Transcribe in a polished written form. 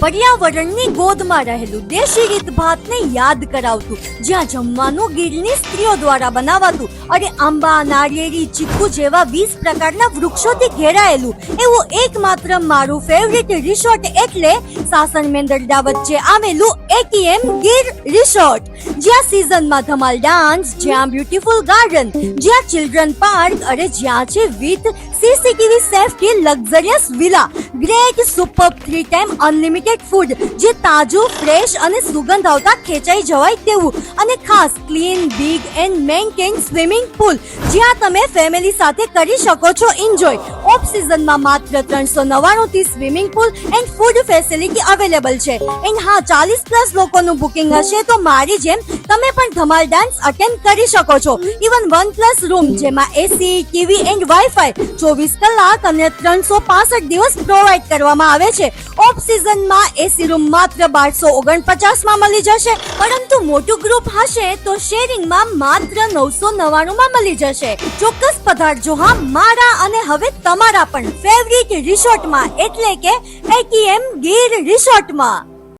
પર્યાવરણની ગોદમાં રહેલું દેશી રીત ભાતને યાદ કરાવતું, જ્યાં જમવાનું ગીરની સ્ત્રીઓ દ્વારા બનાવાતું અને આંબા, નાળિયેરી, ચીકુ જેવા 20 પ્રકારના વૃક્ષોથી ઘેરાયેલું એવું એકમાત્ર મારું ફેવરિટ રિસોર્ટ એટલે સાસણ મેંદરડા વચ્ચે આવેલું ATM ગીર રિસોર્ટ, જ્યાં સિઝનમાં ધમાલ ડાન્સ, જ્યાં બ્યુટીફુલ ગાર્ડન, જ્યાં ચિલ્ડ્રન પાર્ક અને જ્યાં છે with CCTV safety luxurious villa, great super 3 time unlimited food જે તાજું, ફ્રેશ અને સુગંધ આવતા ખેંચાઈ જવાય તેવું, અને ખાસ clean, big and maintain swimming pool જ્યાં તમે ફેમિલી સાથે કરી શકો છો એન્જોય. ઓફ સિઝનમાં માત્ર 399 થી swimming pool and food facility available છે. એન્ડ હા, 40+ લોકોનું બુકિંગ હશે તો મારી જેમ તમે પણ ધમાલ ડાન્સ અટેન્ડ કરી શકો છો. ઇવન 1+ રૂમ જેમાં AC, TV એન્ડ વાઈફાઈ 24 કલાક અને 365 દિવસ પ્રોવાઈડ કરવામાં આવે છે. ઓફ સિઝનમાં AC રૂમ માત્ર 1249 માં મળી જશે, પરંતુ મોટું ગ્રુપ હશે તો શેરિંગમાં માત્ર 999 માં મળી જશે. ચોક્કસ પધારજો હા મારા અને હવે તમારા પણ ફેવરિટ રિસોર્ટમાં એટલે કે ATM ગીર રિસોર્ટમાં.